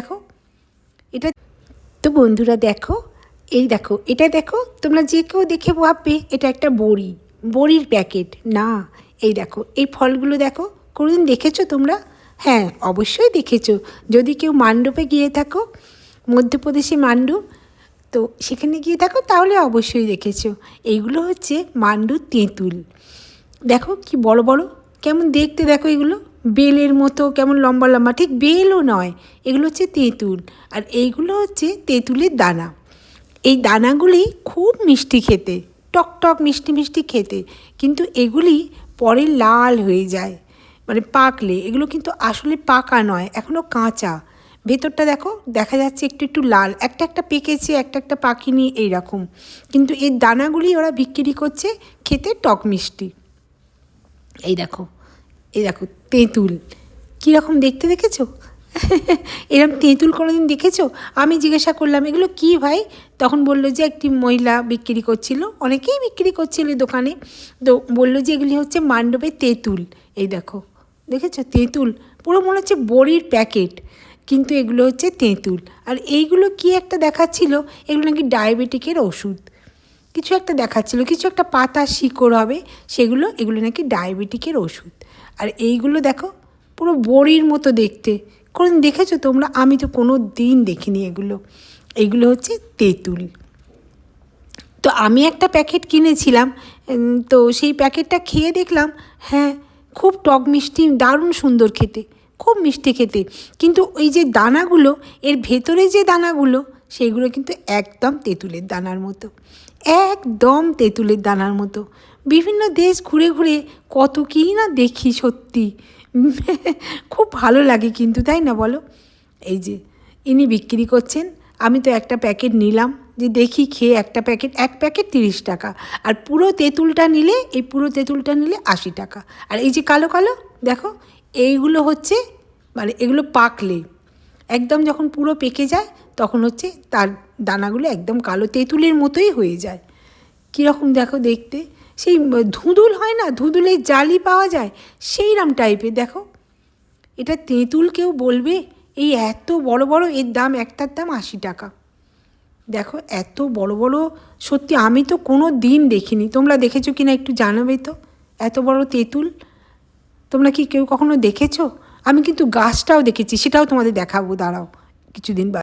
দেখো এটা। তো বন্ধুরা দেখো, এই দেখো, এটা দেখো, তোমরা যে কেউ দেখে ভাববে এটা একটা বড়ির প্যাকেট। না, এই দেখো, এই ফলগুলো দেখো, কোনোদিন দেখেছো তোমরা? হ্যাঁ, অবশ্যই দেখেছো। যদি কেউ মান্ডপে গিয়ে থাকো, মধ্যপ্রদেশে মান্ডু, তো সেখানে গিয়ে থাকো তাহলে অবশ্যই দেখেছো। এইগুলো হচ্ছে মান্ডুর তেঁতুল। দেখো কি বড় বড়, কেমন দেখতে দেখো, এগুলো বেলের মতো কেমন লম্বা লম্বা, ঠিক বেলও নয়, এগুলো হচ্ছে তেঁতুল। আর এইগুলো হচ্ছে তেঁতুলের দানা। এই দানাগুলি খুব মিষ্টি খেতে, টক টক মিষ্টি মিষ্টি খেতে, কিন্তু এগুলি পরে লাল হয়ে যায়, মানে পাকলে। এগুলো কিন্তু আসলে পাকা নয়, এখনও কাঁচা। ভেতরটা দেখো, দেখা যাচ্ছে একটু একটু লাল, একটা একটা পেকেছে, একটা একটা পাকিনি, এইরকম। কিন্তু এর দানাগুলি ওরা বিক্রি করছে খেতে টক মিষ্টি। এই দেখো, এই দেখো তেঁতুল কীরকম দেখতে, দেখেছো? এরকম তেঁতুল কোনোদিন দেখেছো? আমি জিজ্ঞাসা করলাম এগুলো কী ভাই? তখন বললো যে একটি মহিলা বিক্রি করছিল, অনেকেই বিক্রি করছিল দোকানে, তো বললো যে এগুলি হচ্ছে মান্ডপের তেঁতুল। এই দেখো, দেখেছো তেঁতুল, পুরো মনে হচ্ছে বড়ির প্যাকেট, কিন্তু এগুলো হচ্ছে তেঁতুল। আর এইগুলো কি একটা দেখাচ্ছিল, এগুলো নাকি ডায়াবেটিকের ওষুধ, কিছু একটা দেখাচ্ছিল, কিছু একটা পাতা শিকড় হবে সেগুলো, এগুলো নাকি ডায়াবেটিকের ওষুধ। আর এইগুলো দেখো পুরো বড়ির মতো দেখতে, কোনোদিন দেখেছো তোমরা? আমি তো কোনো দিন দেখিনি এগুলো। এইগুলো হচ্ছে তেঁতুল। তো আমি একটা প্যাকেট কিনেছিলাম, তো সেই প্যাকেটটা খেয়ে দেখলাম, হ্যাঁ, খুব টক মিষ্টি, দারুণ সুন্দর খেতে, খুব মিষ্টি খেতে। কিন্তু ওই যে দানাগুলো, এর ভেতরে যে দানাগুলো, সেইগুলো কিন্তু একদম তেঁতুলের দানার মতো, একদম তেঁতুলের দানার মতো। বিভিন্ন দেশ ঘুরে ঘুরে কত কী না দেখি, সত্যি খুব ভালো লাগে কিন্তু, তাই না বলো? এই যে ইনি বিক্রি করছেন, আমি তো একটা প্যাকেট নিলাম, যে দেখি খেয়ে, একটা প্যাকেট, এক প্যাকেট 30 টাকা। আর পুরো তেঁতুলটা নিলে, এই পুরো তেঁতুলটা নিলে 80 টাকা। আর এই যে কালো কালো দেখো, এইগুলো হচ্ছে, মানে এগুলো পাকলে, একদম যখন পুরো পেকে যায় তখন হচ্ছে তার দানাগুলো একদম কালো তেঁতুলের মতোই হয়ে যায়। কীরকম দেখো দেখতে, সেই ধুঁদুল হয় না, ধুঁদুলের জালি পাওয়া যায়, সেইরকম টাইপের দেখো। এটা তেঁতুল কেউ বলবে? এই এত বড় বড়, এর দাম, একটার দাম 80 টাকা। দেখো এত বড় বড়, সত্যি আমি তো কোনো দিন দেখিনি। তোমরা দেখেছো কি না একটু জানাবে তো? এত বড় তেঁতুল তোমরা কি কেউ কখনো দেখেছো? আমি কিন্তু গাছটাও দেখেছি, সেটাও তোমাদের দেখাবো, দাঁড়াও কিছুদিন বাদে।